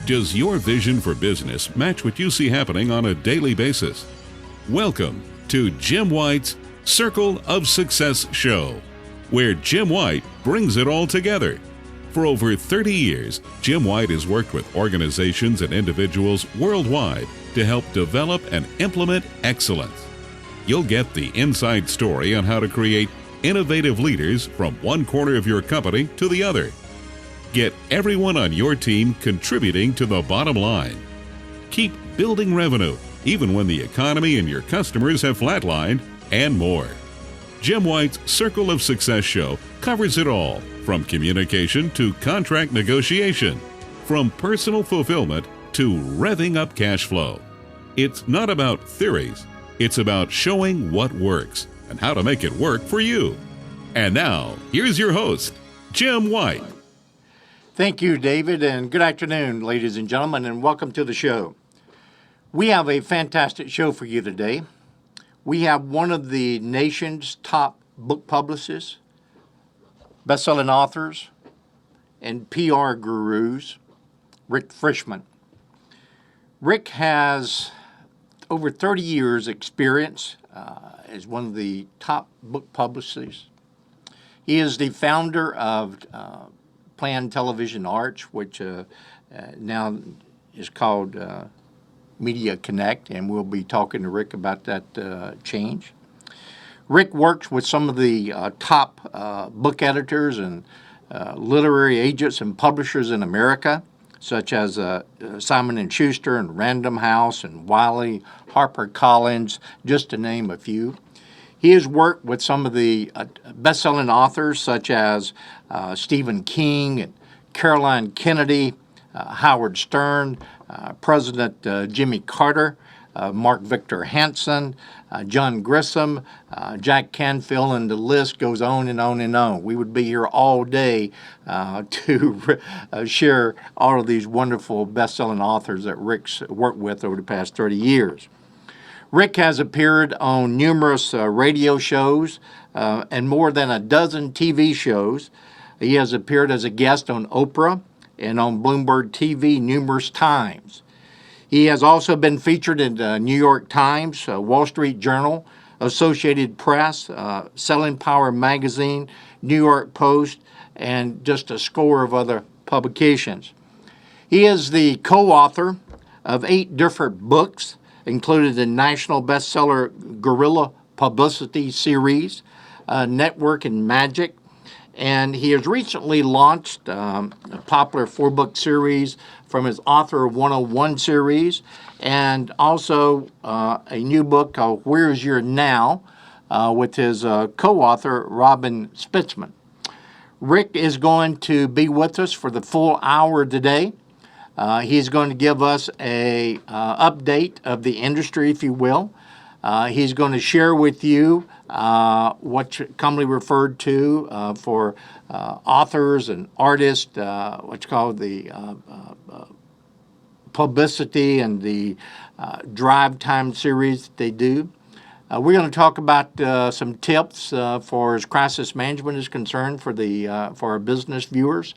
Does your vision for business match what you see happening on a daily basis? Welcome to Jim White's Circle of Success show, where Jim White brings it all together. For over 30 years, Jim White has worked with organizations and individuals worldwide to help develop and implement excellence. You'll get the inside story on how to create innovative leaders from one corner of your company to the other. Get everyone on your team contributing to the bottom line. Keep building revenue, even when the economy and your customers have flatlined, and more. Jim White's Circle of Success show covers it all, from communication to contract negotiation, from personal fulfillment to revving up cash flow. It's not about theories, it's about showing what works and how to make it work for you. And now, here's your host, Jim White. Thank you, David, and good afternoon, ladies and gentlemen, and welcome to the show. We have a fantastic show for you today. We have one of the nation's top book publicists, best-selling authors, and PR gurus, Rick Frishman. Rick has over 30 years experience as one of the top book publicists. He is the founder of Planned Television Arts, which now is called Media Connect, and we'll be talking to Rick about that change. Rick works with some of the top book editors and literary agents and publishers in America, such as Simon & Schuster and Random House and Wiley, HarperCollins, just to name a few. He has worked with some of the best-selling authors such as Stephen King and Caroline Kennedy, Howard Stern, President Jimmy Carter, Mark Victor Hansen, John Grisham, Jack Canfield, and the list goes on and on and on. We would be here all day to share all of these wonderful best-selling authors that Rick's worked with over the past 30 years. Rick has appeared on numerous radio shows and more than a dozen TV shows. He has appeared as a guest on Oprah and on Bloomberg TV numerous times. He has also been featured in the New York Times, Wall Street Journal, Associated Press, Selling Power Magazine, New York Post, and just a score of other publications. He is the co-author of 8 different books, included the national bestseller Guerrilla Publicity series, Network and Magic, and he has recently launched a popular 4-book series from his Author 101 series, and also a new book called Where's Your Now with his co-author Robin Spitzman. Rick is going to be with us for the full hour today. He's going to give us a update of the industry, if you will. He's going to share with you what's commonly referred to for authors and artists, what's called the publicity and the drive time series that they do. We're going to talk about some tips for as crisis management is concerned for our business viewers.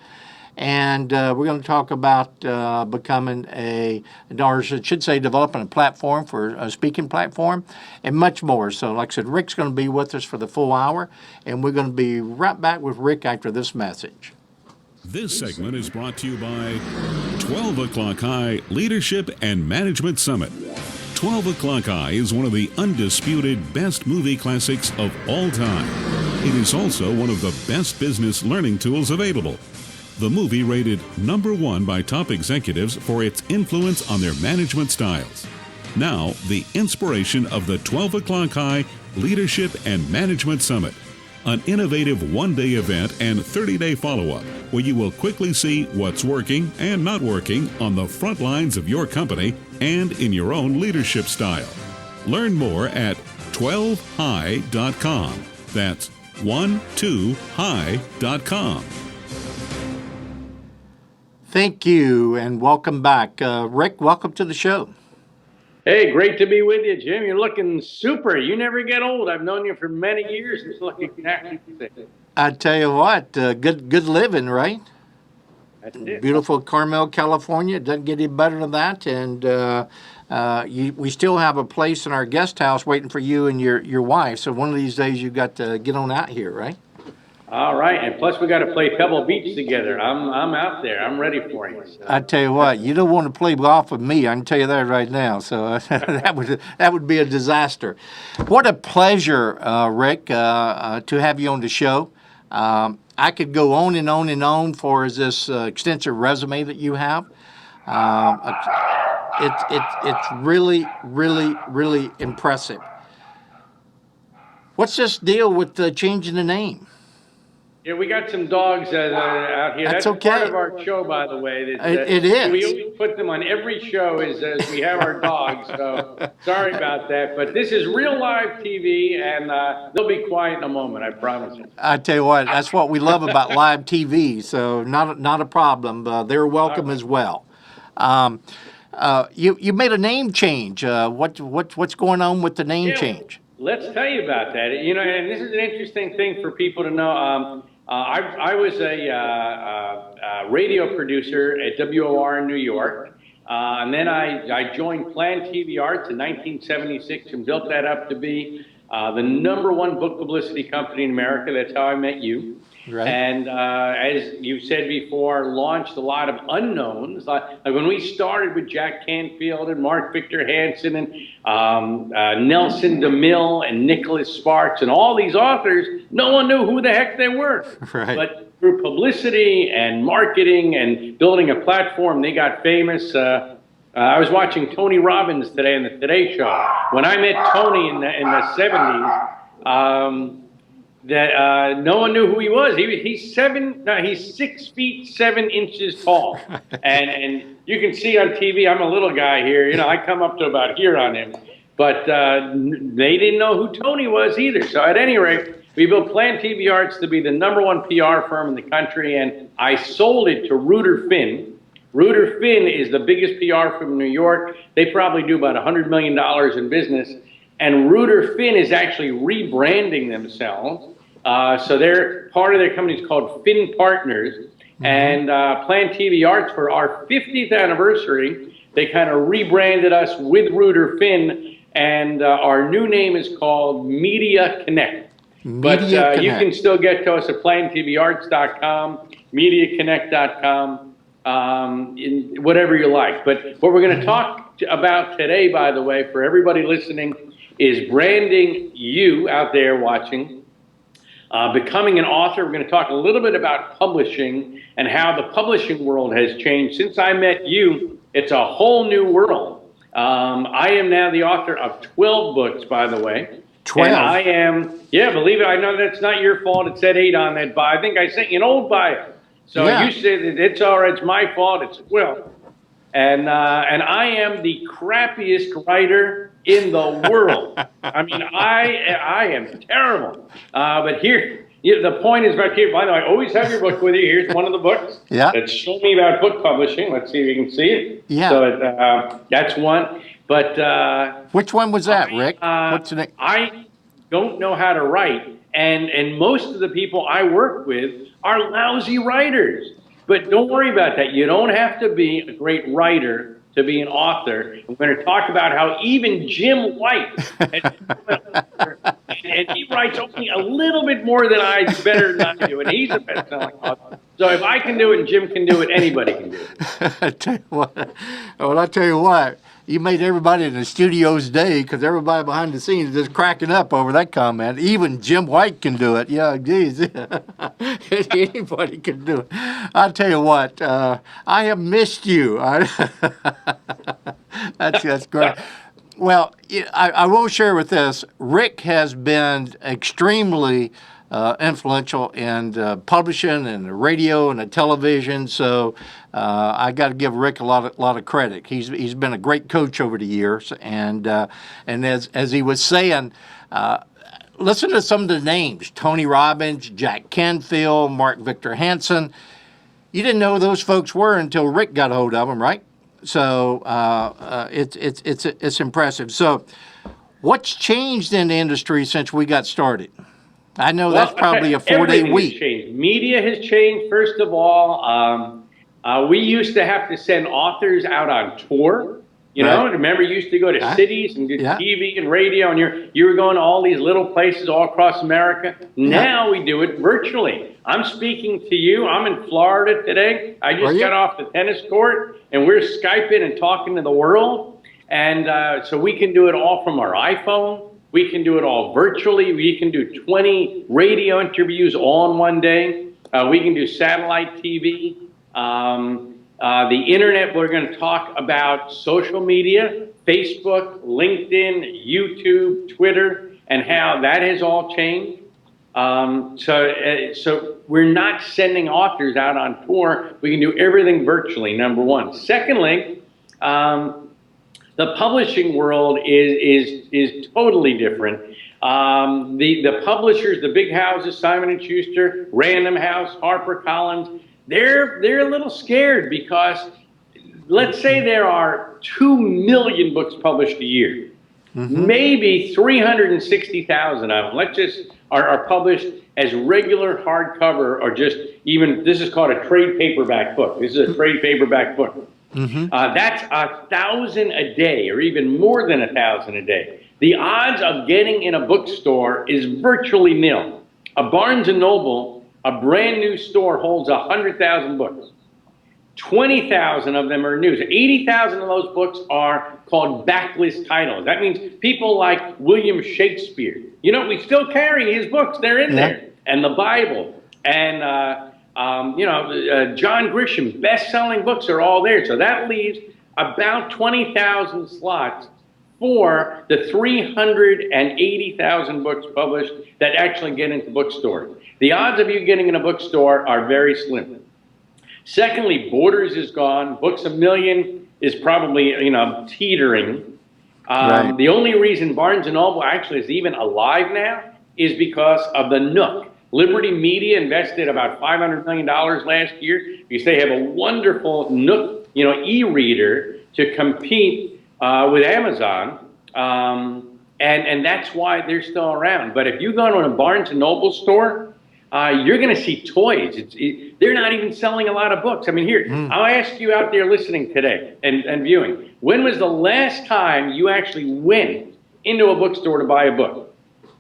And we're going to talk about becoming developing a platform for a speaking platform and much more. So like I said, Rick's going to be with us for the full hour, and we're going to be right back with Rick after this message. This segment is brought to you by 12 O'Clock High Leadership and Management Summit. 12 O'Clock High is one of the undisputed best movie classics of all time. It is also one of the best business learning tools available. The movie rated #1 by top executives for its influence on their management styles. Now, the inspiration of the 12 O'Clock High Leadership and Management Summit, an innovative one-day event and 30-day follow-up where you will quickly see what's working and not working on the front lines of your company and in your own leadership style. Learn more at 12high.com. That's 12high.com. Thank you, and welcome back. Rick, welcome to the show. Hey, great to be with you, Jim. You're looking super. You never get old. I've known you for many years. It's looking exactly the same. I tell you what, good living, right? That's it. beautiful Carmel, California. It doesn't get any better than that. And we still have a place in our guest house waiting for you and your wife. So one of these days you got to get on out here, right? All right, and plus we got to play Pebble Beach together. I'm out there. I'm ready for you. So. I tell you what, you don't want to play golf with me. I can tell you that right now. So that would be a disaster. What a pleasure, Rick, to have you on the show. I could go on and on and on for this extensive resume that you have. It's really, really, really impressive. What's this deal with changing the name? Yeah, we got some dogs out here. That's okay. Part of our show, by the way. It is. We always put them on every show as we have our dogs. So sorry about that. But this is real live TV, and they'll be quiet in a moment, I promise you. I tell you what, that's what we love about live TV. So not a problem. They're welcome as well. You made a name change. What's going on with the name change? Let's tell you about that. And this is an interesting thing for people to know. I was a radio producer at WOR in New York, and then I joined Plan TV Arts in 1976 and built that up to be the #1 book publicity company in America. That's how I met you. Right. And as you said before, launched a lot of unknowns. Like when we started with Jack Canfield and Mark Victor Hansen and Nelson DeMille and Nicholas Sparks and all these authors, no one knew who the heck they were. Right. But through publicity and marketing and building a platform, they got famous. I was watching Tony Robbins today on the Today Show. When I met Tony in the 70s, that no one knew who he was. He's 6 feet 7 inches tall, and you can see on TV. I'm a little guy here. I come up to about here on him, but they didn't know who Tony was either. So at any rate, we built Plan TV Arts to be the #1 PR firm in the country, and I sold it to Reuter Finn. Reuter Finn is the biggest PR firm in New York. They probably do about $100 million in business. And Reuter Finn is actually rebranding themselves. So they're part of their company is called Finn Partners. Mm-hmm. And Plan TV Arts, for our 50th anniversary, they kind of rebranded us with Reuter Finn. And our new name is called Media Connect. But you can still get to us at plantvarts.com, mediaconnect.com, whatever you like. But what we're going to talk about today, by the way, for everybody listening, is branding you out there watching, becoming an author. We're going to talk a little bit about publishing and how the publishing world has changed. Since I met you, it's a whole new world. I am now the author of 12 books, by the way. 12? And I am, believe it, I know that's not your fault. It said 8 on that bio. I think I sent you an old bio. So you said it's all right, it's my fault, it's 12. And I am the crappiest writer in the world. I mean, I am terrible. But here, the point is right here. By the way, I always have your book with you. Here's one of the books. Yeah. That's Show Me About Book Publishing. Let's see if you can see it. Yeah. So that's one. But which one was that, Rick? What's the name? I don't know how to write. And most of the people I work with are lousy writers. But don't worry about that. You don't have to be a great writer to be an author. I'm going to talk about how even Jim White, and he writes only a little bit more than better than I do, and he's a best-selling author. So if I can do it and Jim can do it, anybody can do it. I tell you what, you made everybody in the studio's day, because everybody behind the scenes is just cracking up over that comment. Even Jim White can do it. Yeah, geez. Anybody can do it. I tell you what, I have missed you. That's great. Well, I will share with this. Rick has been extremely influential in publishing and the radio and the television. So I got to give Rick a lot of credit. He's been a great coach over the years, and as he was saying, listen to some of the names: Tony Robbins, Jack Canfield, Mark Victor Hansen. You didn't know who those folks were until Rick got a hold of them, right? So it's impressive. So what's changed in the industry since we got started? I know that's probably a 4-day week. Has changed. Media has changed, first of all. We used to have to send authors out on tour. You know, Right. remember you used to go to cities and do Yeah. TV and radio, and you were going to all these little places all across America. Now we do it virtually. I'm speaking to you. I'm in Florida today. I Are just you? got off the tennis court, and we're Skyping and talking to the world. And so we can do it all from our iPhone. We can do it all virtually. We can do 20 radio interviews all in one day. We can do satellite TV. The internet, we're going to talk about social media, Facebook, LinkedIn, YouTube, Twitter, and how that has all changed. So we're not sending authors out on tour. We can do everything virtually, number one. Secondly, the publishing world is totally different. The publishers, the big houses, Simon & Schuster, Random House, HarperCollins, they're a little scared because let's say there are 2 million books published a year. Maybe 360,000 of them, let's just, are published as regular hardcover or just even, this is called a trade paperback book. This is a trade paperback book. That's 1,000 a day, or even more than 1,000 a day. The odds of getting in a bookstore is virtually nil. A Barnes & Noble, a brand new store, holds 100,000 books. 20,000 of them are news. 80,000 of those books are called backlist titles. That means people like William Shakespeare. You know, we still carry his books. They're in there. And the Bible. And, John Grisham, best-selling books are all there. So that leaves about 20,000 slots for the 380,000 books published that actually get into bookstores. The odds of you getting in a bookstore are very slim. Secondly, Borders is gone. Books A Million is probably, teetering. The only reason Barnes & Noble actually is even alive now is because of the Nook. Liberty Media invested about $500 million last year because they have a wonderful Nook, e-reader to compete with Amazon. And that's why they're still around. But if you go to a Barnes & Noble store, you're going to see toys. They're not even selling a lot of books. I mean, here, I'll ask you out there listening today and viewing, when was the last time you actually went into a bookstore to buy a book?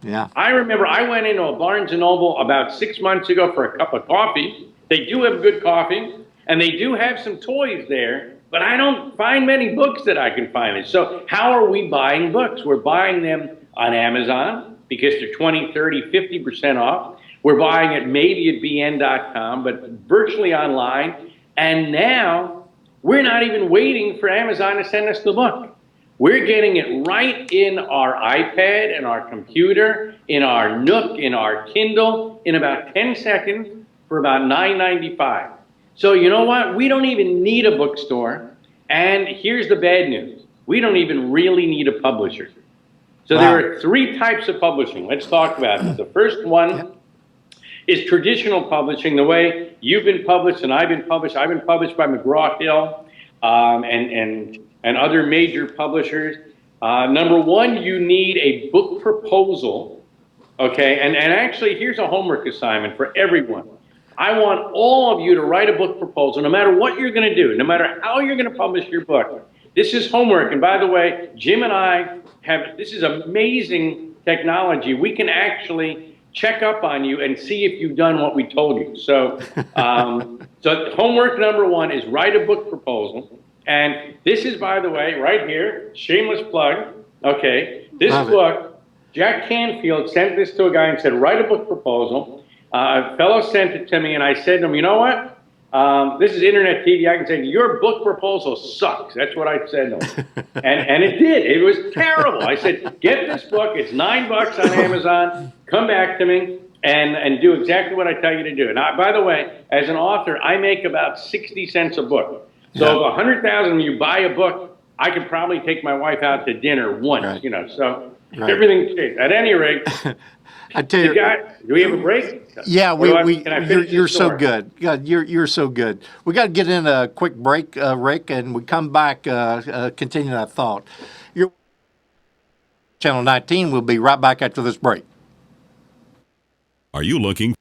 Yeah. I remember I went into a Barnes & Noble about 6 months ago for a cup of coffee. They do have good coffee, and they do have some toys there, but I don't find many books that I can find. So how are we buying books? We're buying them on Amazon because they're 20, 30, 50% off. We're buying it maybe at bn.com, but virtually online. And now we're not even waiting for Amazon to send us the book. We're getting it right in our iPad, in our computer, in our Nook, in our Kindle, in about 10 seconds for about $9.95. So you know what? We don't even need a bookstore. And here's the bad news. We don't even really need a publisher. So there are 3 types of publishing. Let's talk about it. The first one is traditional publishing, the way you've been published and I've been published. I've been published by McGraw-Hill and other major publishers. Number one, you need a book proposal, okay? And actually, here's a homework assignment for everyone. I want all of you to write a book proposal, no matter what you're going to do, no matter how you're going to publish your book. This is homework. And by the way, Jim and I this is amazing technology. We can actually check up on you and see if you've done what we told you. So, so homework number one is write a book proposal. And this is, by the way, right here, shameless plug, okay, this book, Jack Canfield sent this to a guy and said, write a book proposal. A fellow sent it to me, and I said to him, you know what? This is internet TV. I can say, your book proposal sucks. That's what I said to him. and it did. It was terrible. I said, get this book. It's $9 on Amazon. Come back to me and do exactly what I tell you to do. And by the way, as an author, I make about 60 cents a book. So if 100,000 of you buy a book, I could probably take my wife out to dinner once, so everything changed. At any rate, I tell you, do we have a break? Yeah, you're so good. God, you're so good. We got to get in a quick break, Rick, and we come back, continue that thought. Your Channel 19 will be right back after this break. Are you looking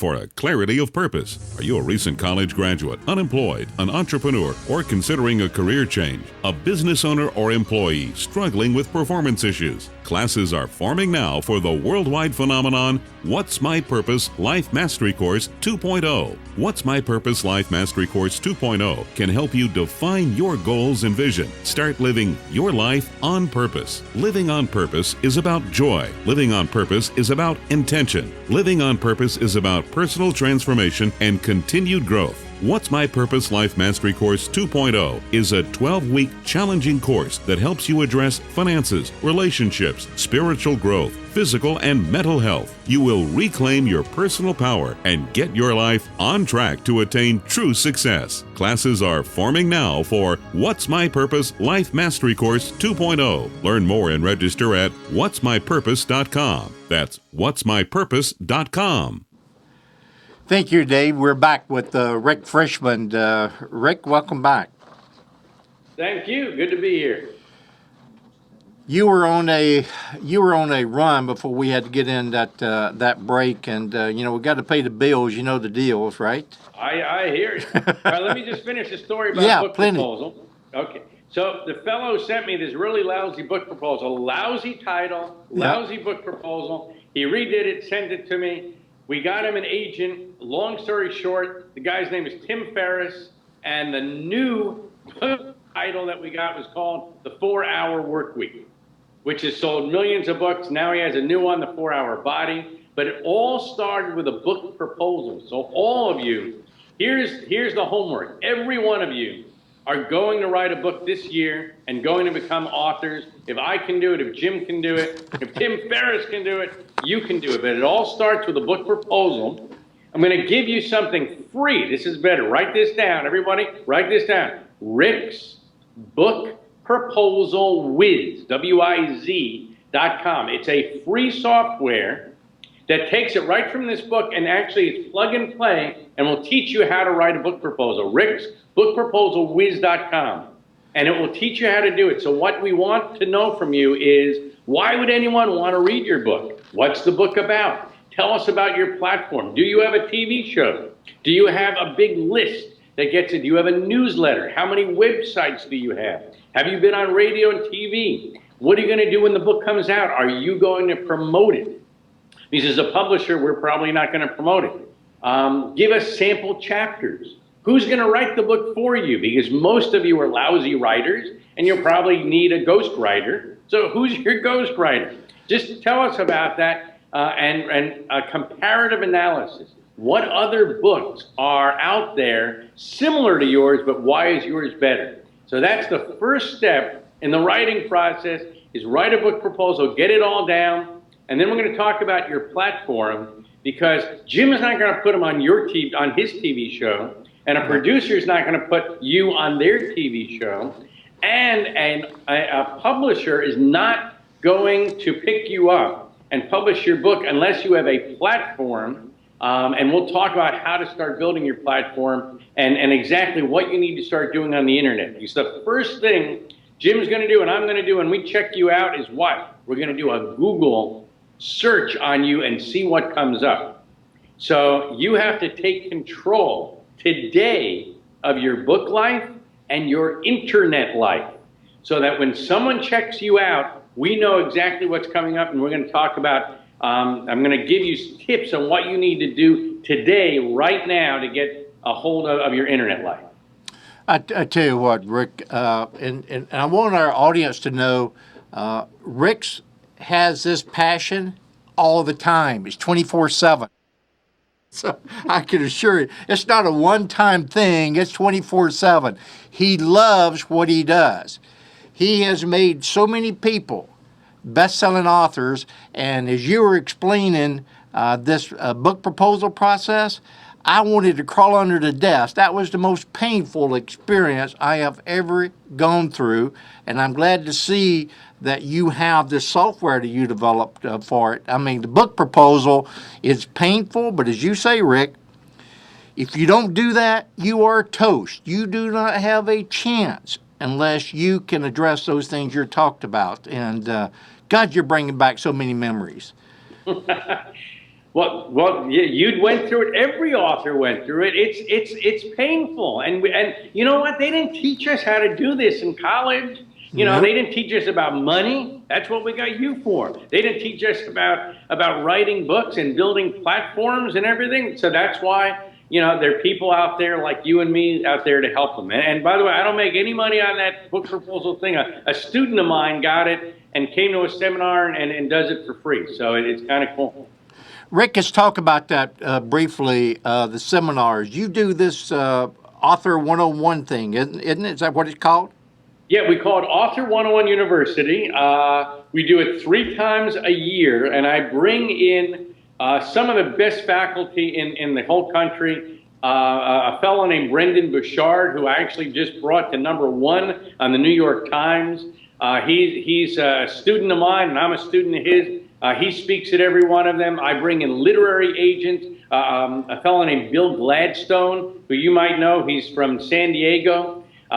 for a clarity of purpose. Are you a recent college graduate, unemployed, an entrepreneur, or considering a career change? A business owner or employee struggling with performance issues? Classes are forming now for the worldwide phenomenon What's My Purpose Life Mastery Course 2.0. What's My Purpose Life Mastery Course 2.0 can help you define your goals and vision. Start living your life on purpose. Living on purpose is about joy. Living on purpose is about intention. Living on purpose is about personal transformation and continued growth. What's My Purpose Life Mastery Course 2.0 is a 12-week challenging course that helps you address finances, relationships, spiritual growth, physical and mental health. You will reclaim your personal power and get your life on track to attain true success. Classes are forming now for What's My Purpose Life Mastery Course 2.0. Learn more and register at whatsmypurpose.com. That's whatsmypurpose.com. Thank you, Dave. We're back with Rick Frishman. Rick, welcome back. Thank you. Good to be here. You were on a run before we had to get in that break, and we got to pay the bills. You know the deals, right? I hear you. All right, let me just finish the story about book proposal. Okay. So the fellow sent me this really lousy book proposal, lousy title, lousy book proposal. He redid it, sent it to me. We got him an agent. Long story short, the guy's name is Tim Ferriss, and the new book title that we got was called The 4-Hour Work Week, which has sold millions of books. Now he has a new one, The 4-Hour Body. But it all started with a book proposal. So all of you, here's the homework. Every one of you are going to write a book this year and going to become authors. If I can do it, if Jim can do it, if Tim Ferriss can do it, you can do it. But it all starts with a book proposal. I'm going to give you something free. This is better. Write this down, everybody. Write this down. Rick's Book Proposal Wiz, WIZ.com. It's a free software that takes it right from this book, and actually it's plug and play, and will teach you how to write a book proposal. Rick's bookproposalwiz.com, and it will teach you how to do it. So what we want to know from you is, why would anyone want to read your book? What's the book about? Tell us about your platform. Do you have a TV show? Do you have a big list that gets it? Do you have a newsletter? How many websites do you have? Have you been on radio and TV? What are you going to do when the book comes out? Are you going to promote it? Because as a publisher, we're probably not going to promote it. Give us sample chapters. Who's going to write the book for you? Because most of you are lousy writers, and you'll probably need a ghostwriter. So who's your ghostwriter? Just tell us about that and a comparative analysis. What other books are out there similar to yours, but why is yours better? So that's the first step in the writing process, is write a book proposal, get it all down, and then we're going to talk about your platform, because Jim is not going to put them on on his TV show, and a producer is not going to put you on their TV show, and a publisher is not going to pick you up and publish your book unless you have a platform. And we'll talk about how to start building your platform and exactly what you need to start doing on the internet. Because the first thing Jim's going to do and I'm going to do when we check you out is what? We're going to do a Google search on you and see what comes up. So you have to take control today of your book life and your internet life, so that when someone checks you out, we know exactly what's coming up, and we're going to talk about, I'm going to give you tips on what you need to do today, right now, to get a hold of your internet life. I tell you what, Rick, and I want our audience to know, Rick's has this passion all the time. It's 24/7. So I can assure you, it's not a one-time thing. It's 24/7. He loves what he does. He has made so many people best-selling authors, and as you were explaining this book proposal process, I wanted to crawl under the desk. That was the most painful experience I have ever gone through, and I'm glad to see that you have this software that you developed for it. I mean, the book proposal is painful, but as you say, Rick, if you don't do that, you are toast. You do not have a chance unless you can address those things you're talked about. And God, you're bringing back so many memories. Well, you went through it. Every author went through it. It's painful, and you know what? They didn't teach us how to do this in college. Nope. They didn't teach us about money. That's what we got you for. They didn't teach us about writing books and building platforms and everything. So that's why there are people out there like you and me out there to help them. And by the way, I don't make any money on that book proposal thing. A student of mine got it and came to a seminar and does it for free. So it's kind of cool. Rick, let's talk about that briefly, the seminars. You do this Author 101 thing, isn't it? Is that what it's called? Yeah, we call it Author 101 University. We do it 3 times a year, and I bring in some of the best faculty in the whole country. A fellow named Brendan Bouchard, who I actually just brought to #1 on the New York Times. He's a student of mine, and I'm a student of his. He speaks at every one of them. I bring in literary agents, a fellow named Bill Gladstone, who you might know. He's from San Diego.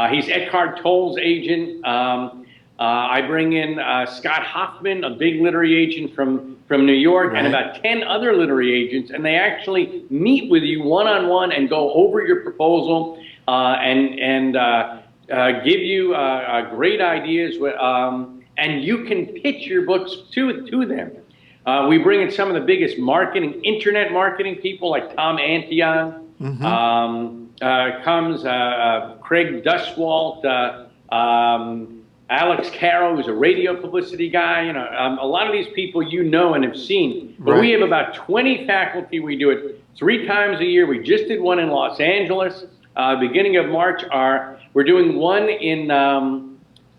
He's Eckhart Tolle's agent. I bring in Scott Hoffman, a big literary agent from New York, right, and about 10 other literary agents, and they actually meet with you one-on-one and go over your proposal and give you great ideas. And you can pitch your books to them. We bring in some of the biggest internet marketing people like Tom Antion. Mm-hmm. Comes Craig Duswalt, Alex Caro, who's a radio publicity guy. A lot of these people and have seen. But right, we have about 20 faculty. We do it 3 times a year. We just did one in Los Angeles. Beginning of March, we're doing one in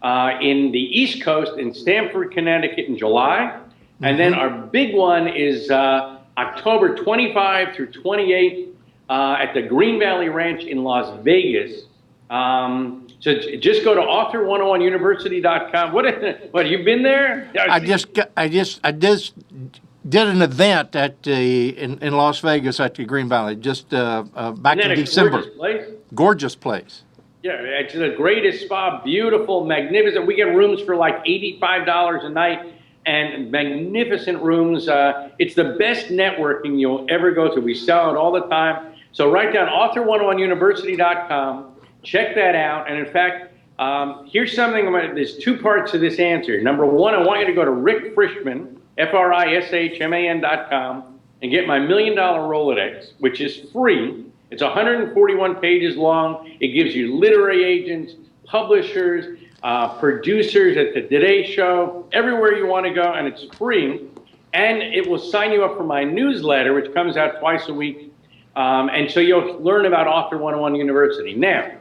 the East Coast in Stamford, Connecticut in July. Mm-hmm. And then our big one is October 25 through 28 at the Green Valley Ranch in Las Vegas. So just go to author101university.com. What have you been there? I just did an event in Las Vegas at the Green Valley just back in December. Gorgeous place. Yeah, it's the greatest spa, beautiful, magnificent. We get rooms for like $85 a night and magnificent rooms. It's the best networking you'll ever go to. We sell it all the time. So write down author101university.com. Check that out. And in fact, here's something. There's 2 parts to this answer. Number 1, I want you to go to Rick Frishman, FRISHMAN.com, and get my $1 Million Rolodex, which is free. It's 141 pages long. It gives you literary agents, publishers, producers at the Today Show, everywhere you want to go, and it's free. And it will sign you up for my newsletter, which comes out twice a week. And so you'll learn about Author 101 University. Now,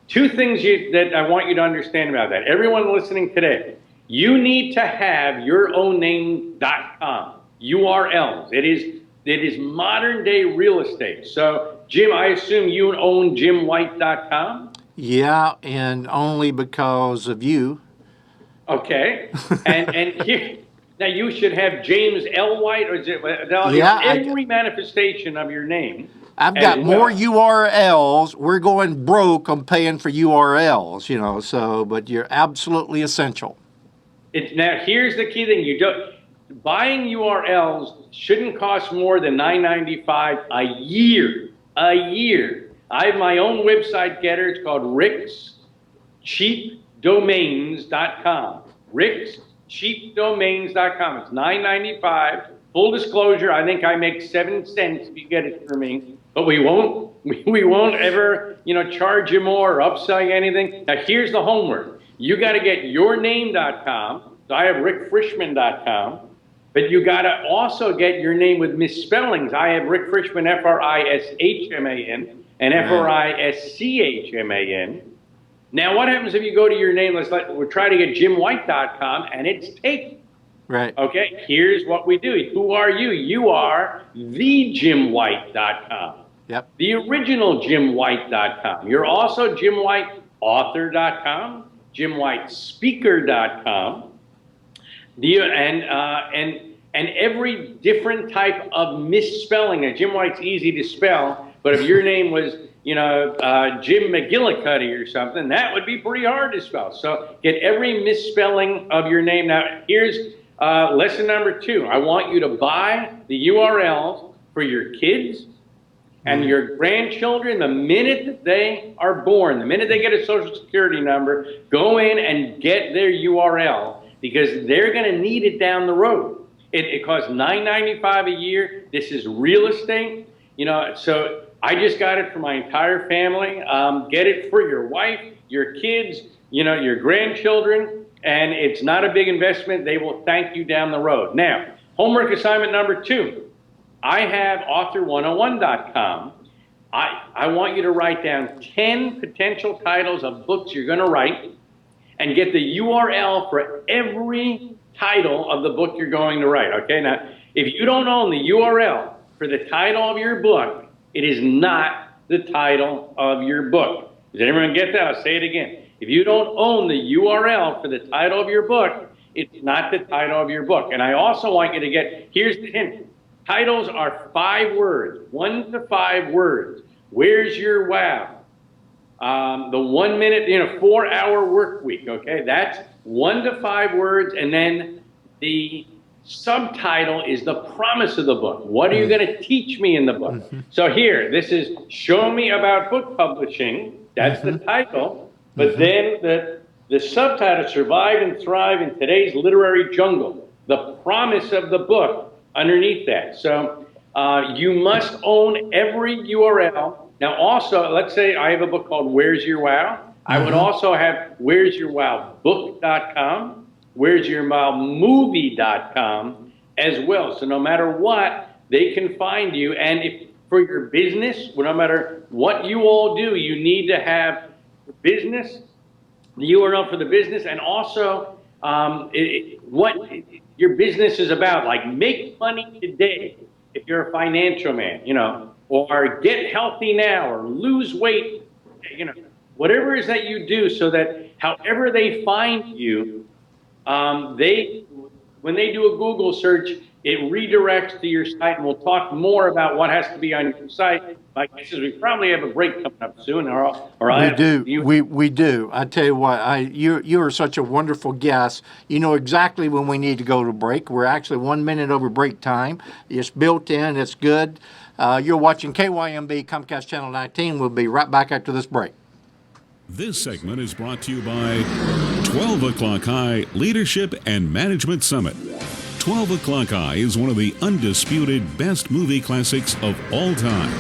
2 things that I want you to understand about that. Everyone listening today, you need to have yourowname.com, URLs. It is modern day real estate. So, Jim, I assume you own jimwhite.com? Yeah, and only because of you. Okay. And here, now you should have James L. White, or is it every manifestation of your name. I've got more URLs. We're going broke on paying for URLs, but you're absolutely essential. Now, here's the key thing. Buying URLs shouldn't cost more than $9.95 a year. A year. I have my own website getter. It's called rickscheapdomains.com. rickscheapdomains.com. It's $9.95. Full disclosure, I think I make 7 cents if you get it for me. But we won't ever, charge you more or upsell you anything. Now, here's the homework. You got to get yourname.com. So I have rickfrishman.com. But you got to also get your name with misspellings. I have Rick Frishman, FRISHMAN, and FRISCHMAN. Now, what happens if you go to your name? We'll try to get jimwhite.com, and it's taken. Right. Okay, here's what we do. Who are you? You are thejimwhite.com. Yep. The original jimwhite.com. You're also jimwhiteauthor.com, jimwhitespeaker.com. And every different type of misspelling. Now, Jim White's easy to spell, but if your name was, Jim McGillicuddy or something, that would be pretty hard to spell. So get every misspelling of your name. Now, here's Lesson number 2, I want you to buy the URLs for your kids and your grandchildren the minute that they are born, the minute they get a social security number. Go in and get their URL because they're going to need it down the road. It costs $9.95 a year. This is real estate, so I just got it for my entire family. Get it for your wife, your kids, your grandchildren, and it's not a big investment. They will thank you down the road. Now, homework assignment number 2. I have author101.com. I want you to write down 10 potential titles of books you're going to write and get the URL for every title of the book you're going to write. Okay, now, if you don't own the URL for the title of your book, it is not the title of your book. Does anyone get that? I'll say it again. If you don't own the URL for the title of your book, it's not the title of your book. And I also want you to get, here's the hint. Titles are 5 words, 1 to 5 words. Where's your wow? The 1 minute, 4-hour work week, okay? That's 1 to 5 words, and then the subtitle is the promise of the book. What are you going to teach me in the book? So here, this is Show Me About Book Publishing. That's the title. But then the subtitle, Survive and Thrive in Today's Literary Jungle. The promise of the book underneath that. So you must own every URL. Now also, let's say I have a book called Where's Your Wow? I would also have Where's Your Wow Book.com, Where's Your Wow Movie.com as well. So no matter what, they can find you. And if for your business, no matter what you all do, you need to have business, the URL for the business, and also what your business is about. Like make money today if you're a financial man, or get healthy now, or lose weight, whatever it is that you do, so that however they find you, when they do a Google search, it redirects to your site, and we'll talk more about what has to be on your site. My guess is we probably have a break coming up soon, We do. I tell you what, you are such a wonderful guest. You know exactly when we need to go to break. We're actually 1 minute over break time. It's built in. It's good. You're watching KYMB Comcast Channel 19. We'll be right back after this break. This segment is brought to you by 12 O'Clock High Leadership and Management Summit. 12 O'Clock High is one of the undisputed best movie classics of all time.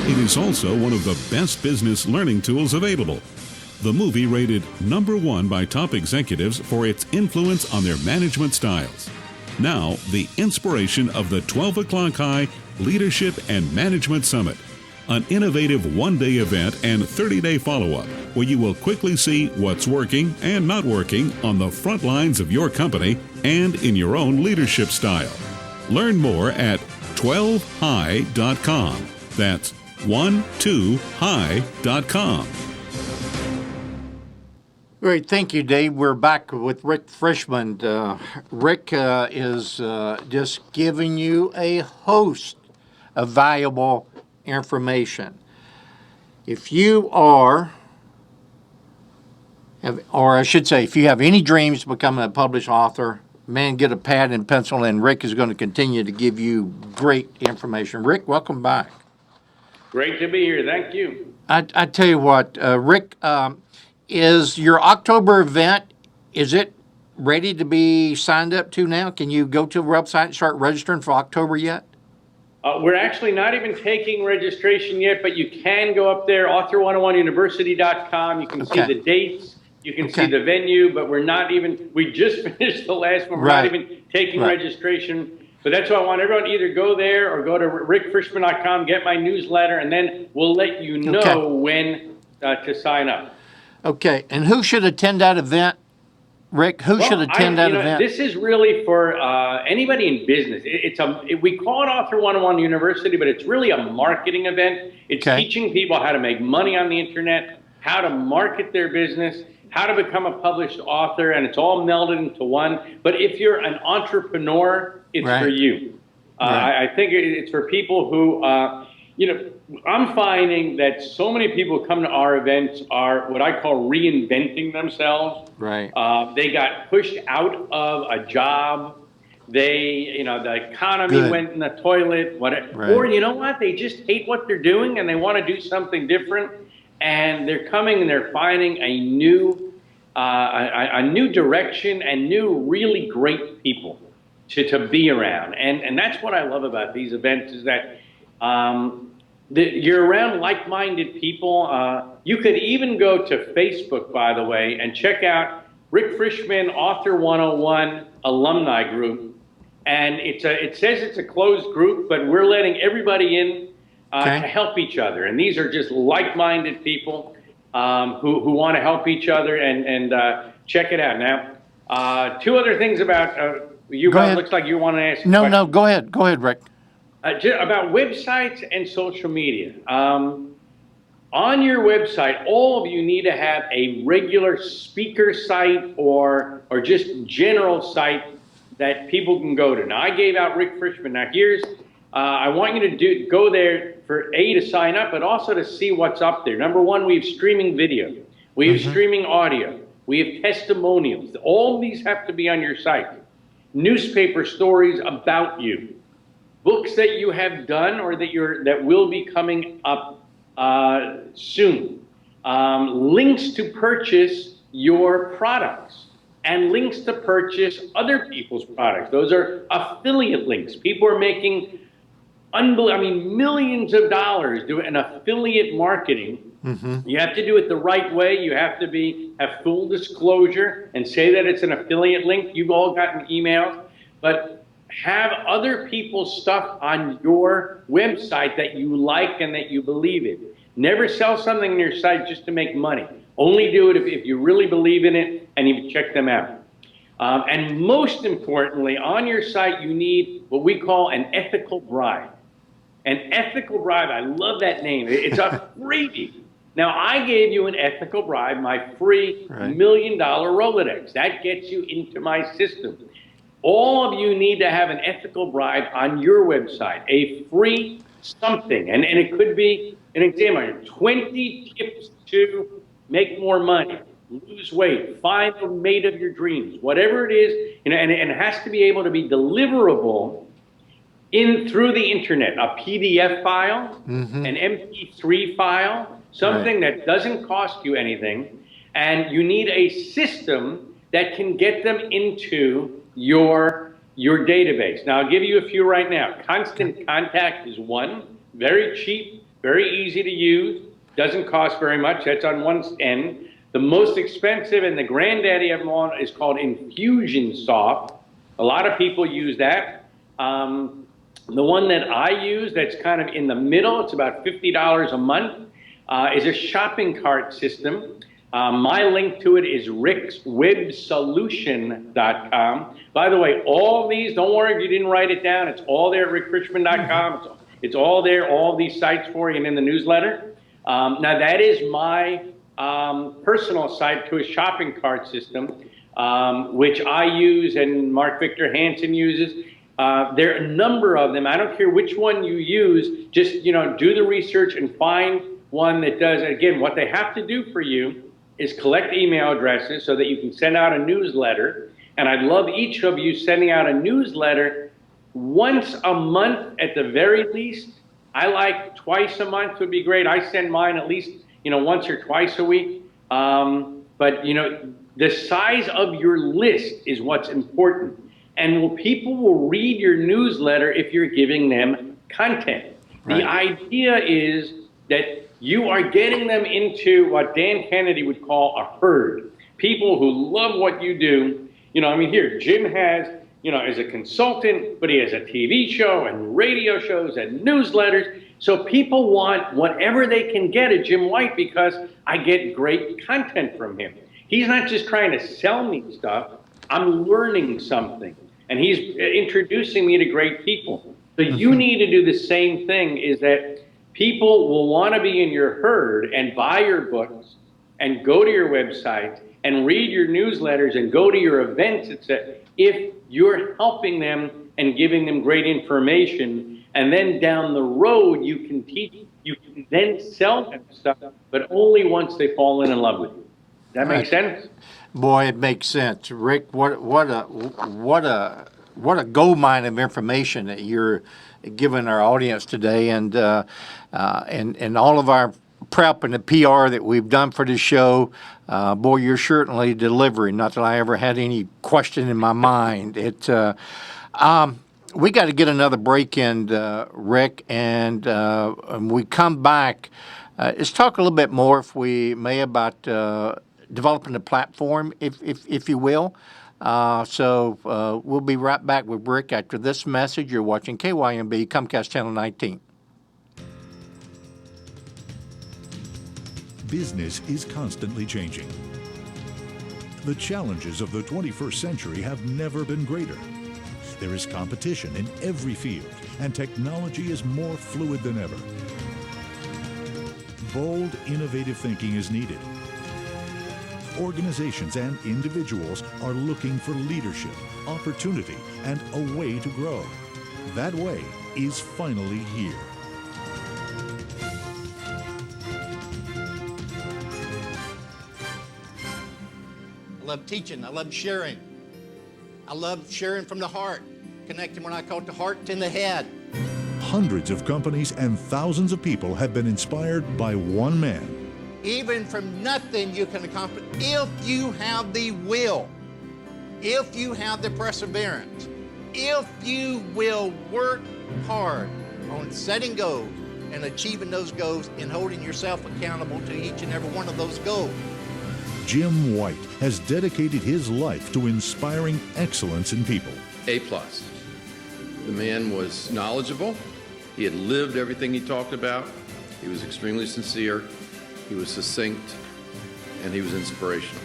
It is also one of the best business learning tools available. The movie rated #1 by top executives for its influence on their management styles. Now, the inspiration of the 12 O'Clock High Leadership and Management Summit, an innovative one-day event and 30-day follow-up where you will quickly see what's working and not working on the front lines of your company and in your own leadership style. Learn more at 12high.com. That's 12high.com. Great, thank you, Dave. We're back with Rick Frishman. Rick is just giving you a host of valuable information. If you are, or I should say, if you have any dreams to become a published author, man, get a pad and pencil, and Rick is going to continue to give you great information. Rick, welcome back. Great to be here. Thank you. I tell you what, Rick, is your October event, is it ready to be signed up to now? Can you go to the website and start registering for October yet? We're actually not even taking registration yet, but you can go up there, author101university.com. You can see the dates. You can see the venue, but we just finished the last one. We're not even taking registration. But that's why I want everyone to either go there or go to rickfrishman.com, get my newsletter, and then we'll let you know when to sign up. Okay, and who should attend that event, Rick? Who should attend that event? This is really for anybody in business. We call it Author 101 University, but it's really a marketing event. It's teaching people how to make money on the internet, how to market their business, how to become a published author, and it's all melded into one. But if you're an entrepreneur, it's for you. I think it's for people who, I'm finding that so many people come to our events are what I call reinventing themselves. Right. They got pushed out of a job. the economy Good. went in the toilet, Right. or you know what, they just hate what they're doing and they want to do something different, and they're coming and they're finding a new direction and new really great people to be around, and that's what I love about these events is that you're around like-minded people. You could even go to Facebook, by the way, and check out Rick Frishman Author 101 alumni group. And it says it's a closed group, but we're letting everybody in Okay. to help each other. And these are just like-minded people who want to help each other, and check it out. Now, two other things about you. Go ahead. Looks like you want to ask a No, question. no, go ahead. Go ahead, Rick. About websites and social media. On your website, all of you need to have a regular speaker site or just general site that people can go to. Now, I gave out Rick Frishman. Now, here's, I want you to go there for to sign up, but also to see what's up there. Number one, we have streaming video. We have streaming audio. We have testimonials. All of these have to be on your site. Newspaper stories about you. Books that you have done or that will be coming up soon. Links to purchase your products and links to purchase other people's products. Those are affiliate links. People are making millions of dollars doing an affiliate marketing. You have to do it the right way. You have to have full disclosure and say that it's an affiliate link. You've all gotten emails, but have other people's stuff on your website that you like and that you believe in. Never sell something on your site just to make money. Only do it if you really believe in it and you've checked them out. And most importantly, on your site, you need what we call an ethical bribe. An ethical bribe, I love that name. It's a freebie. Now, I gave you an ethical bribe, my free $1 million Rolodex. That gets you into my system. All of you need to have an ethical bribe on your website, a free something. And it could be an example, 20 tips to make more money, lose weight, find the mate of your dreams, whatever it is, and it has to be able to be deliverable through the internet, a PDF file, an MP3 file, something that doesn't cost you anything, and you need a system that can get them into your database. Now, I'll give you a few right now. Constant Contact is one, very cheap, very easy to use, doesn't cost very much. That's on one end. The most expensive and the granddaddy of them all is called Infusionsoft. A lot of people use that. The one that I use that's kind of in the middle, it's about $50 a month, is a shopping cart system. My link to it is rickswebsolution.com. By the way, all these, don't worry if you didn't write it down, it's all there at rickfrishman.com. It's all there, all these sites for you and in the newsletter. Now that is my personal site to a shopping cart system, which I use and Mark Victor Hansen uses. There are a number of them. I don't care which one you use, just do the research and find one that does. Again, what they have to do for you is collect email addresses so that you can send out a newsletter. And I'd love each of you sending out a newsletter once a month at the very least. I like twice a month would be great. I send mine at least once or twice a week. But the size of your list is what's important. And people will read your newsletter if you're giving them content. Right. The idea is that you are getting them into what Dan Kennedy would call a herd. People who love what you do. Here, Jim has, is a consultant, but he has a TV show and radio shows and newsletters. So people want whatever they can get at Jim White because I get great content from him. He's not just trying to sell me stuff. I'm learning something. And he's introducing me to great people. So you need to do the same thing, is that people will want to be in your herd and buy your books and go to your website and read your newsletters and go to your events, etc. If you're helping them and giving them great information, and then down the road you can teach, you can then sell them stuff, but only once they fall in love with you. Does that make sense? Boy, it makes sense, Rick. What a what a gold mine of information that you're giving our audience today, and all of our prep and the PR that we've done for this show. Boy, you're certainly delivering. Not that I ever had any question in my mind. We got to get another break in, Rick, and when we come back, let's talk a little bit more, if we may, about developing the platform, if you will. So we'll be right back with Rick after this message. You're watching KYMB, Comcast Channel 19. Business is constantly changing. The challenges of the 21st century have never been greater. There is competition in every field, and technology is more fluid than ever. Bold, innovative thinking is needed. Organizations and individuals are looking for leadership, opportunity, and a way to grow. That way is finally here. I love teaching. I love sharing. I love sharing from the heart, connecting what I call the heart to the head. Hundreds of companies and thousands of people have been inspired by one man. Even from nothing you can accomplish if you have the will, if you have the perseverance, if you will work hard on setting goals and achieving those goals and holding yourself accountable to each and every one of those goals. Jim White has dedicated his life to inspiring excellence in people. A+. The man was knowledgeable. He had lived everything he talked about. He was extremely sincere. He was succinct, and he was inspirational.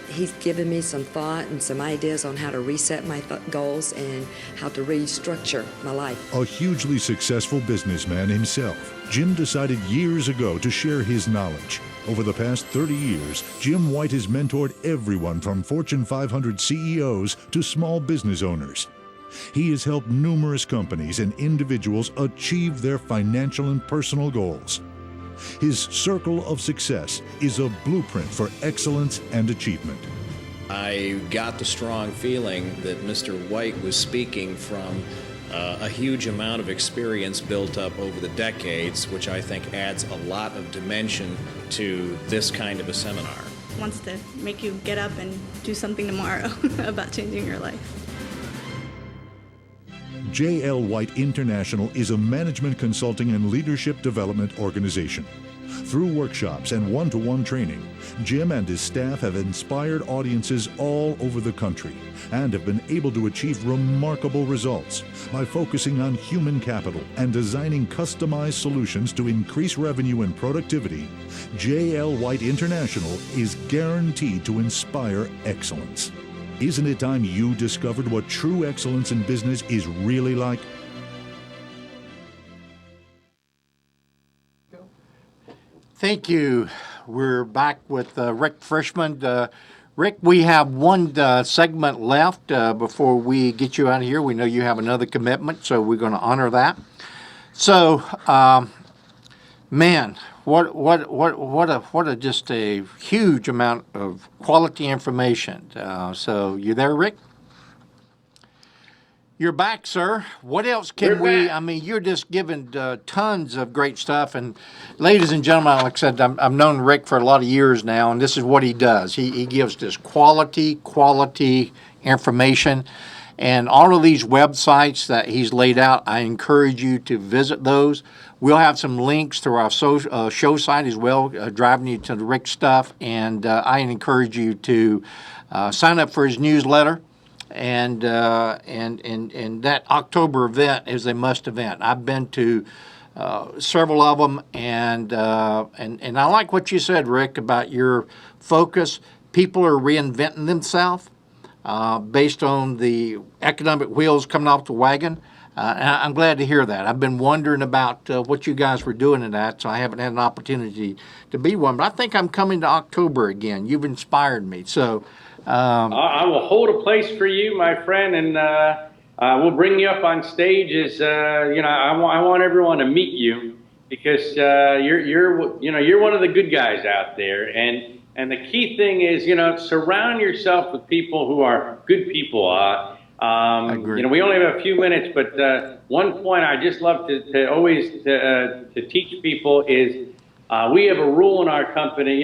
He's given me some thought and some ideas on how to reset my goals and how to restructure my life. A hugely successful businessman himself, Jim decided years ago to share his knowledge. Over the past 30 years, Jim White has mentored everyone from Fortune 500 CEOs to small business owners. He has helped numerous companies and individuals achieve their financial and personal goals. His circle of success is a blueprint for excellence and achievement. I got the strong feeling that Mr. White was speaking from a huge amount of experience built up over the decades, which I think adds a lot of dimension to this kind of a seminar. Wants to make you get up and do something tomorrow about changing your life. J.L. White International is a management consulting and leadership development organization. Through workshops and one-to-one training, Jim and his staff have inspired audiences all over the country and have been able to achieve remarkable results by focusing on human capital and designing customized solutions to increase revenue and productivity. J.L. White International is guaranteed to inspire excellence. Isn't it time you discovered what true excellence in business is really like? Thank you. We're back with Rick Frishman. Rick, we have one segment left before we get you out of here. We know you have another commitment, so we're going to honor that. So, man, what a just a huge amount of quality information. So, you there, Rick? You're back, sir. What else can we? I mean, you're just giving tons of great stuff. And ladies and gentlemen, like I said, I've known Rick for a lot of years now, and this is what he does. He gives this quality information. And all of these websites that he's laid out, I encourage you to visit those. We'll have some links to our show site as well, driving you to the Rick stuff. And I encourage you to sign up for his newsletter. And that October event is a must event. I've been to several of them, and I like what you said, Rick, about your focus. People are reinventing themselves based on the economic wheels coming off the wagon. And I'm glad to hear that. I've been wondering about what you guys were doing in that, so I haven't had an opportunity to be one. But I think I'm coming to October again. You've inspired me. So. I will hold a place for you, my friend, and we'll bring you up on stage. I want everyone to meet you because you're one of the good guys out there, and the key thing is surround yourself with people who are good people. Agree. We only have a few minutes, but one point I just love to always to teach people is we have a rule in our company,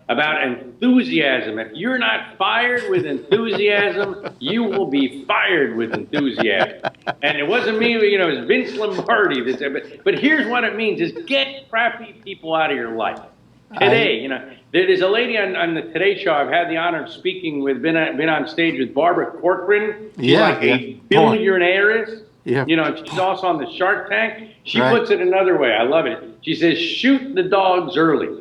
about enthusiasm. If you're not fired with enthusiasm, you will be fired with enthusiasm. And it wasn't me, it was Vince Lombardi that said, but here's what it means: is get crappy people out of your life. Today, there's a lady on the Today Show I've had the honor of speaking with, been on stage with Barbara Corcoran. She's a billionaire. Yeah. She's also on the Shark Tank. She puts it another way. I love it. She says, shoot the dogs early.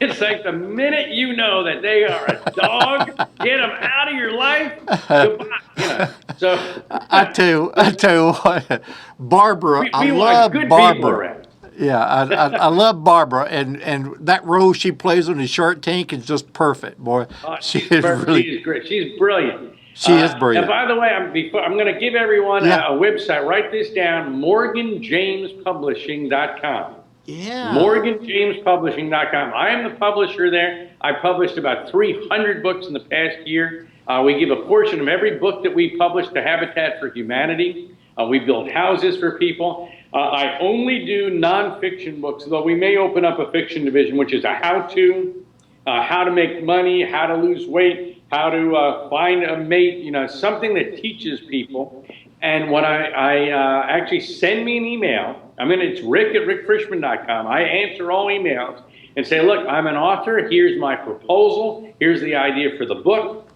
It's like the minute you know that they are a dog, get them out of your life. Goodbye. So I tell you what, Barbara, I love Barbara. Yeah, I love Barbara, and that role she plays on the Shark Tank is just perfect, boy. She's great. She's brilliant. She is brilliant. And by the way, I'm going to give everyone a website. Write this down: MorganJamesPublishing.com. Yeah. MorganJamesPublishing.com. I am the publisher there. I published about 300 books in the past year. We give a portion of every book that we publish to Habitat for Humanity. We build houses for people. I only do nonfiction books, though we may open up a fiction division, which is a how-to, how to make money, how to lose weight, how to find a mate, something that teaches people. And when I actually send me an email, it's rick@rickfrishman.com. I answer all emails and say, look, I'm an author. Here's my proposal. Here's the idea for the book.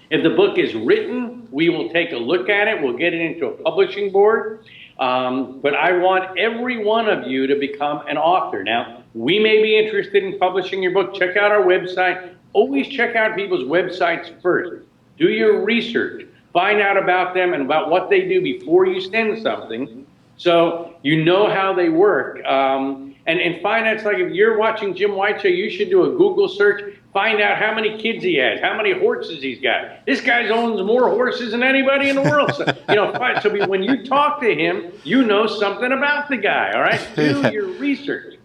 If the book is written, we will take a look at it. We'll get it into a publishing board. But I want every one of you to become an author. Now, we may be interested in publishing your book. Check out our website. Always check out people's websites first. Do your research. Find out about them and about what they do before you send something, so you know how they work. And find out, it's like if you're watching Jim White Show, you should do a Google search. Find out how many kids he has, how many horses he's got. This guy owns more horses than anybody in the world. So, when you talk to him, you know something about the guy, all right? Do your research.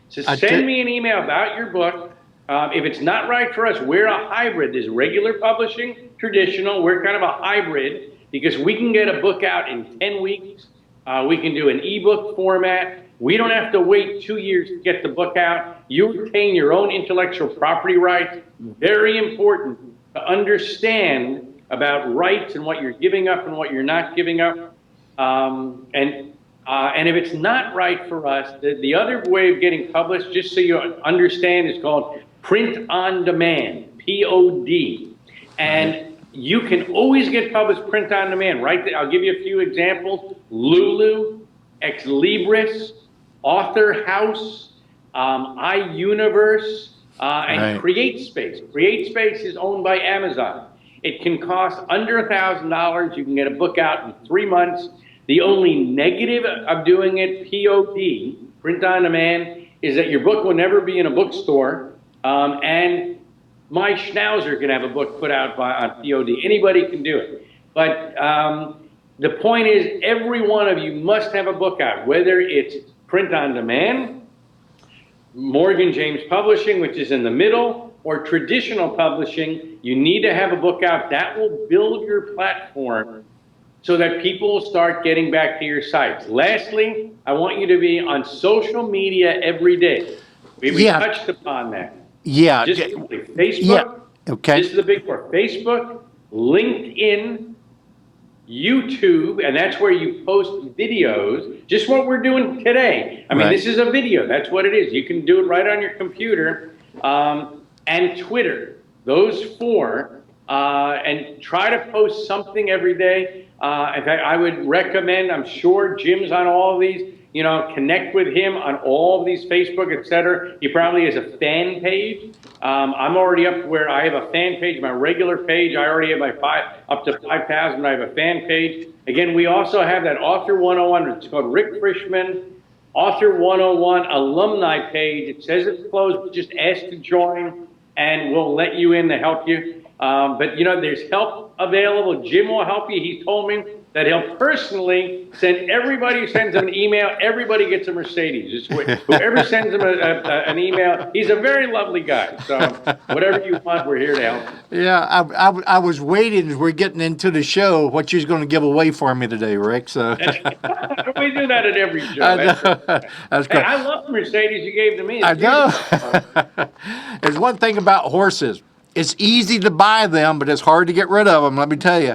So send me an email about your book. If it's not right for us, we're a hybrid. There's regular publishing, traditional. We're kind of a hybrid because we can get a book out in 10 weeks. We can do an ebook format. We don't have to wait 2 years to get the book out. You retain your own intellectual property rights. Very important to understand about rights and what you're giving up and what you're not giving up. And if it's not right for us, the other way of getting published, just so you understand, is called print on demand, POD. And you can always get published print on demand, right? I'll give you a few examples. Lulu, Ex Libris, Author House, iUniverse, and CreateSpace. CreateSpace is owned by Amazon. It can cost under $1,000. You can get a book out in 3 months. The only negative of doing it POD, print on demand, is that your book will never be in a bookstore, and my Schnauzer can have a book put out on POD. Anybody can do it. But the point is, every one of you must have a book out, whether it's print on demand, Morgan James Publishing, which is in the middle, or traditional publishing. You need to have a book out. That will build your platform so that people will start getting back to your sites. Lastly, I want you to be on social media every day. We touched upon that. Yeah. Just quickly, Facebook. Yeah. Okay. This is the big part. Facebook, LinkedIn, YouTube, and that's where you post videos, just what we're doing today. This is a video. That's what it is. You can do it right on your computer. And Twitter. Those four. And try to post something every day. In fact, I would recommend, I'm sure Jim's on all of these, connect with him on all of these, Facebook, etc. He probably has a fan page. I'm already up where I have a fan page, my regular page. I already have up to 5,000. I have a fan page. Again, we also have that Author 101. It's called Rick Frishman Author 101 alumni page. It says it's closed, but just ask to join, and we'll let you in to help you. But, there's help available. Jim will help you. He told me that he'll personally send everybody who sends him an email, everybody gets a Mercedes. Whoever sends him an email, he's a very lovely guy. So whatever you want, we're here to help. Yeah, I was waiting as we're getting into the show what you're going to give away for me today, Rick. So we do that at every show. I know. That's great. I love the Mercedes you gave to me. I know. There's one thing about horses. It's easy to buy them, but it's hard to get rid of them, let me tell you.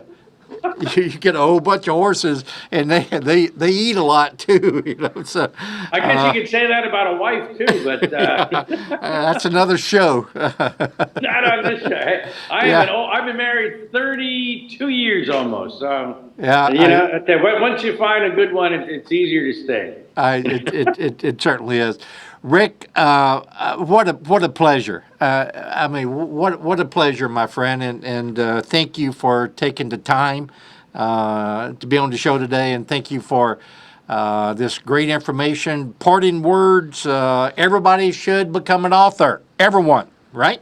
You get a whole bunch of horses, and they eat a lot too. So I guess you could say that about a wife too, but that's another show. Not on this show. I've been married 32 years almost. So once you find a good one, it's easier to stay. It certainly is. Rick, what a pleasure. What a pleasure, my friend, and thank you for taking the time to be on the show today, and thank you for this great information. Parting words, everybody should become an author. Everyone, right?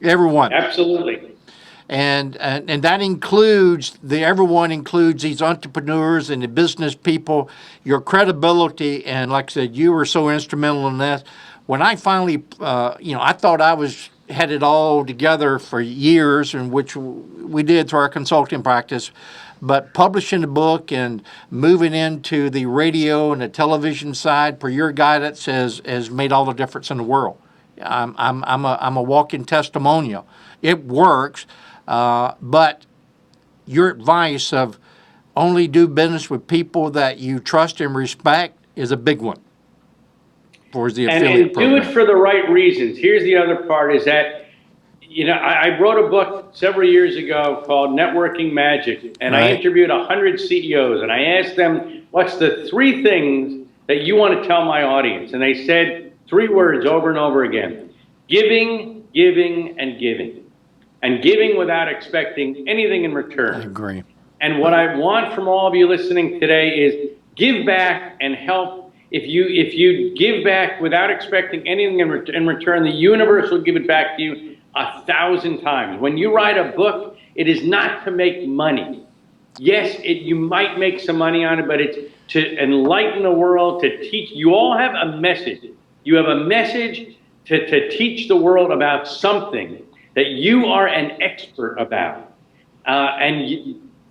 Everyone. Absolutely. And that includes everyone includes these entrepreneurs and the business people. Your credibility, and like I said, you were so instrumental in that. When I finally, I thought I had it all together for years, and which we did through our consulting practice. But publishing the book and moving into the radio and the television side, per your guidance, has made all the difference in the world. I'm a walking testimonial. It works. But your advice of only do business with people that you trust and respect is a big one for the affiliate program. And do it for the right reasons. Here's the other part is that, I wrote a book several years ago called Networking Magic, and I interviewed 100 CEOs, and I asked them, what's the 3 things that you want to tell my audience? And they said 3 words over and over again: giving, giving, and giving. And giving without expecting anything in return. I agree. And what I want from all of you listening today is give back and help. If you give back without expecting anything in return, the universe will give it back to you 1,000 times. When you write a book, it is not to make money. Yes, you might make some money on it, but it's to enlighten the world, to teach. You all have a message. You have a message to teach the world about something that you are an expert about.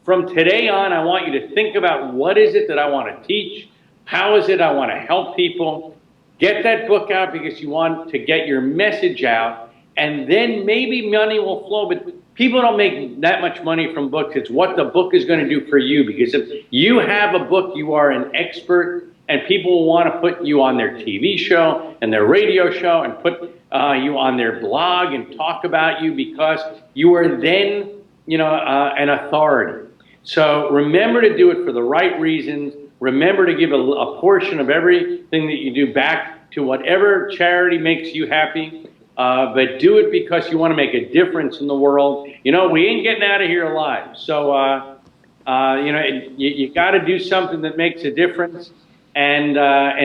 From today on, I want you to think about what is it that I want to teach? How is it I want to help people? Get that book out because you want to get your message out, and then maybe money will flow. But people don't make that much money from books. It's what the book is going to do for you, because if you have a book, you are an expert, and people will want to put you on their TV show and their radio show and put you on their blog and talk about you because you are then, an authority. So remember to do it for the right reasons. Remember to give a portion of everything that you do back to whatever charity makes you happy. But do it because you want to make a difference in the world. We ain't getting out of here alive. So, you got to do something that makes a difference. And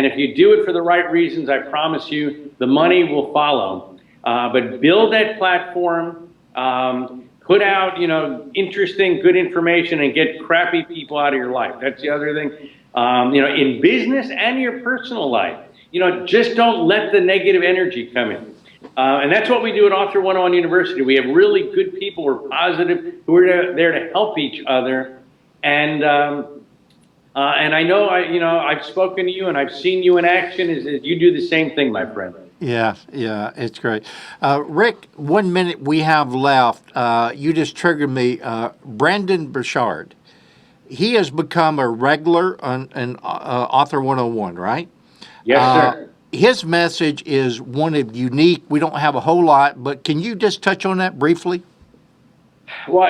if you do it for the right reasons, I promise you the money will follow. But build that platform, put out, interesting, good information, and get crappy people out of your life. That's the other thing. In business and your personal life, just don't let the negative energy come in. And that's what we do at Author 101 University. We have really good people who are positive, who are there to help each other. And I know, I've spoken to you and I've seen you in action. Is you do the same thing, my friend. Yeah, it's great. Rick, 1 minute we have left. You just triggered me. Brandon Burchard, he has become a regular on Author 101, right? Yes, sir. His message is one of unique. We don't have a whole lot, but can you just touch on that briefly? Well,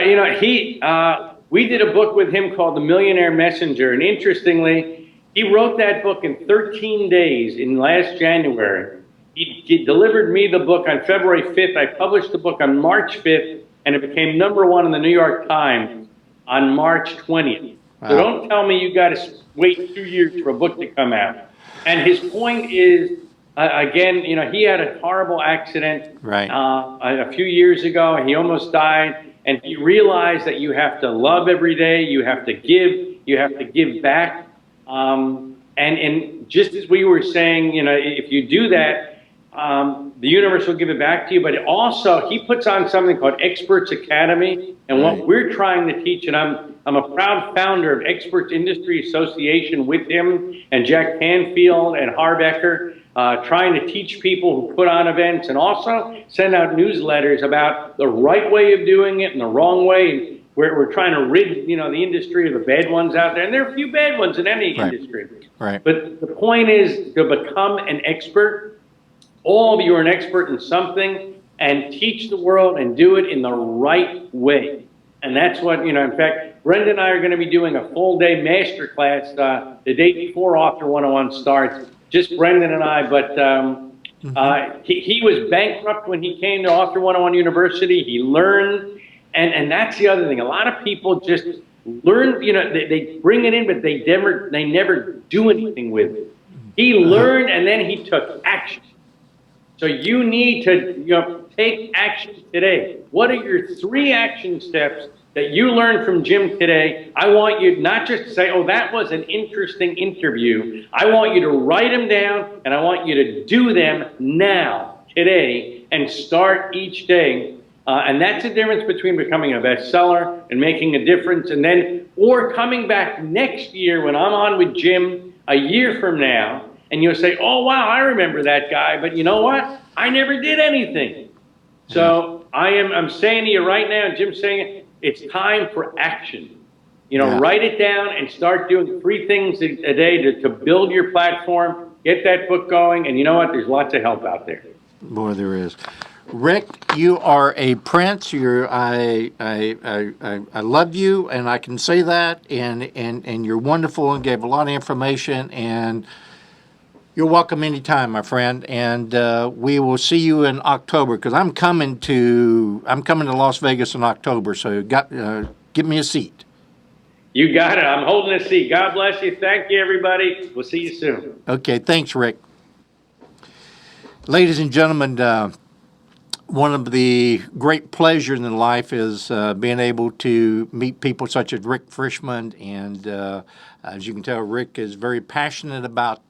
we did a book with him called The Millionaire Messenger, and interestingly, he wrote that book in 13 days in last January. He delivered me the book on February 5th. I published the book on March 5th, and it became #1 in the New York Times on March 20th. Wow. So don't tell me you got to wait 2 years for a book to come out. And his point is, again, he had a horrible accident Right. a few years ago. He almost died, and he realized that you have to love every day, you have to give back. And just as we were saying, if you do that, the universe will give it back to you. But also, he puts on something called Experts Academy, and what we're trying to teach, and I'm a proud founder of Experts Industry Association with him and Jack Canfield and Harbecker, trying to teach people who put on events and also send out newsletters about the right way of doing it and the wrong way. And we're trying to rid the industry of the bad ones out there, and there are a few bad ones in any industry. Right. But the point is to become an expert. All of you are an expert in something, and teach the world and do it in the right way. And that's what, in fact, Brenda and I are going to be doing a full day master class the day before Author 101 starts. Just Brendan and I, but he was bankrupt when he came to Author 101 University. He learned, and that's the other thing. A lot of people just learn, they bring it in, but they never do anything with it. He learned, and then he took action. So you need to take action today. What are your 3 action steps that you learned from Jim today? I want you not just to say, oh, that was an interesting interview. I want you to write them down, and I want you to do them now, today, and start each day. And that's the difference between becoming a bestseller and making a difference, or coming back next year when I'm on with Jim a year from now, and you'll say, oh, wow, I remember that guy, but you know what? I never did anything. So I'm saying to you right now, Jim's saying it, it's time for action. Write it down and start doing 3 things a day to build your platform, get that book going, and you know what? There's lots of help out there. Boy, there is. Rick, you are a prince. I love you, and I can say that, and you're wonderful and gave a lot of information, and you're welcome anytime, my friend, and we will see you in October, because I'm coming to Las Vegas in October, so give me a seat. You got it. I'm holding a seat. God bless you. Thank you, everybody. We'll see you soon. Okay, thanks, Rick. Ladies and gentlemen, one of the great pleasures in life is being able to meet people such as Rick Frishman, and as you can tell, Rick is very passionate about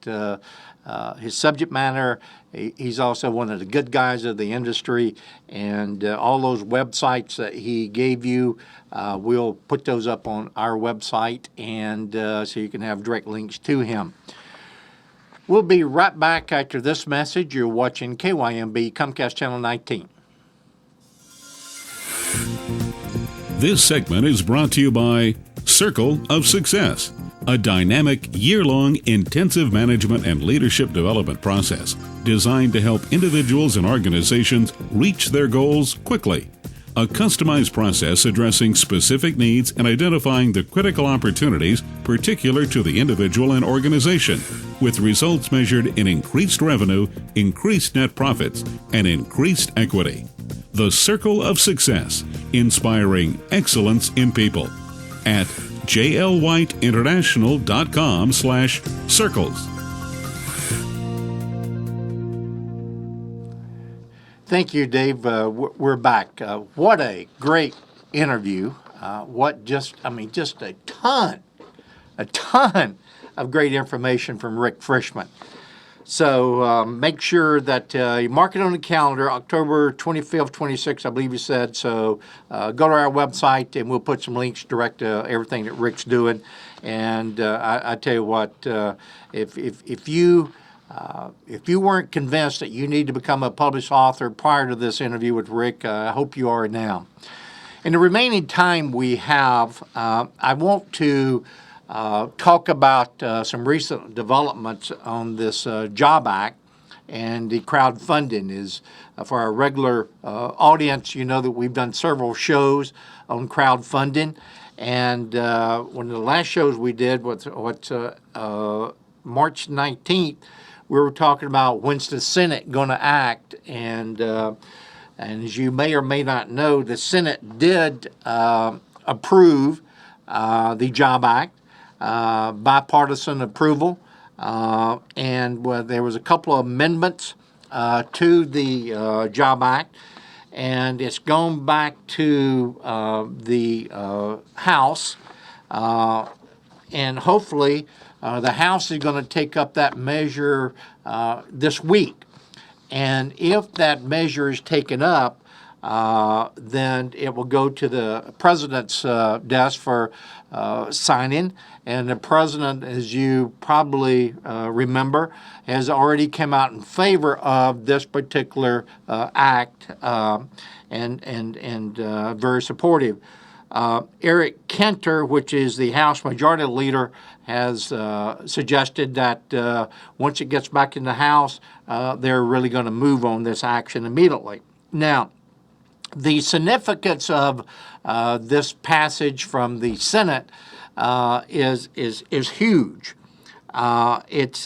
his subject matter. He's also one of the good guys of the industry, and all those websites that he gave you, we'll put those up on our website, and so you can have direct links to him. We'll be right back after this message. You're watching KYMB Comcast Channel 19. This segment is brought to you by Circle of Success, a dynamic, year-long intensive management and leadership development process designed to help individuals and organizations reach their goals quickly. A customized process addressing specific needs and identifying the critical opportunities particular to the individual and organization, with results measured in increased revenue, increased net profits, and increased equity. The Circle of Success, inspiring excellence in people. At jlwhiteinternational.com/circles. Thank you, Dave. We're back. What a great interview. Just a ton of great information from Rick Frishman. So make sure that you mark it on the calendar, October 25th, 26th, I believe you said. So go to our website, and we'll put some links direct to everything that Rick's doing. And I tell you what, if you weren't convinced that you need to become a published author prior to this interview with Rick, I hope you are now. In the remaining time we have, I want to talk about some recent developments on this JOB Act and the crowdfunding. Is for our regular audience, you know that we've done several shows on crowdfunding, and one of the last shows we did was March 19th. We were talking about when's the Senate going to act, and as you may or may not know, the Senate did approve the JOB Act, bipartisan approval. and there was a couple of amendments to the Job Act, and it's gone back to the House, and hopefully the House is going to take up that measure this week. And if that measure is taken up, then it will go to the president's desk for signing. And the president, as you probably remember, has already come out in favor of this particular act and very supportive. Eric Kenter, which is the House Majority Leader, has suggested that once it gets back in the House, they're really going to move on this action immediately. Now, the significance of this passage from the Senate is huge. It's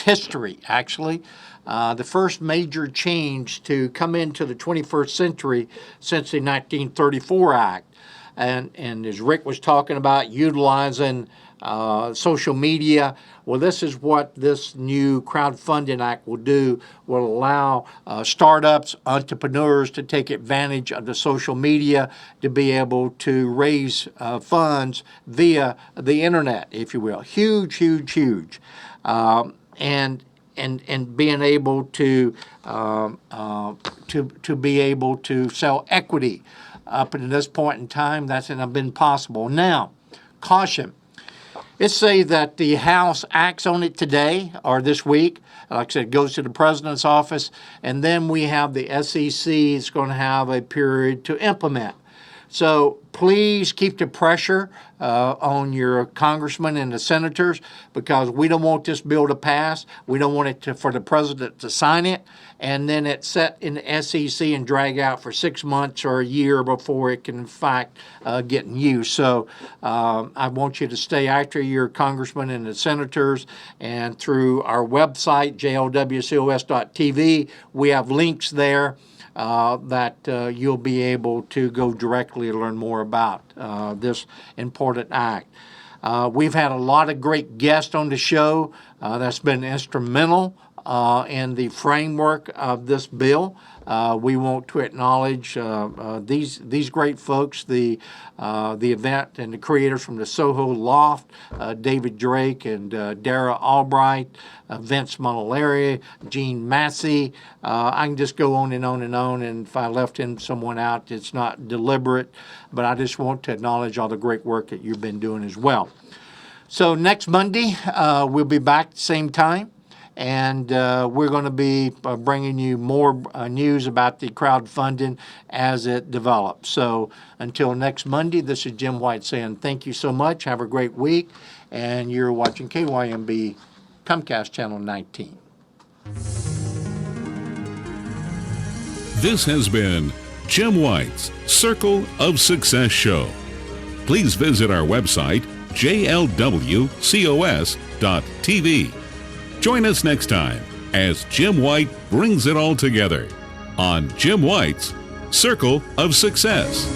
history, actually. The first major change to come into the 21st century since the 1934 Act. And as Rick was talking about, utilizing social media, well, this is what this new crowdfunding act will do, will allow startups, entrepreneurs to take advantage of the social media to be able to raise funds via the internet, if you will. Huge, huge, huge. And being able to be able to sell equity up until this point in time, that's not been possible. Now, caution. Let's say that the House acts on it today or this week. Like I said, it goes to the president's office, and then we have the SEC is going to have a period to implement. So please keep the pressure on your congressmen and the senators, because we don't want this bill to pass. We don't want it for the president to sign it, and then it's set in the SEC and drag out for 6 months or a year before it can, in fact, get in use. So I want you to stay after your congressmen and the senators, and through our website, jlwcos.tv, we have links there that you'll be able to go directly and learn more about this important act. We've had a lot of great guests on the show that's been instrumental in the framework of this bill. We want to acknowledge these great folks, the event and the creators from the Soho Loft, David Drake and Dara Albright, Vince Montaleri, Gene Massey. I can just go on and on and on, and if I left someone out, it's not deliberate, but I just want to acknowledge all the great work that you've been doing as well. So next Monday, we'll be back at the same time. And we're going to be bringing you more news about the crowdfunding as it develops. So until next Monday, this is Jim White saying thank you so much. Have a great week. And you're watching KYMB Comcast Channel 19. This has been Jim White's Circle of Success Show. Please visit our website, jlwcos.tv. Join us next time as Jim White brings it all together on Jim White's Circle of Success.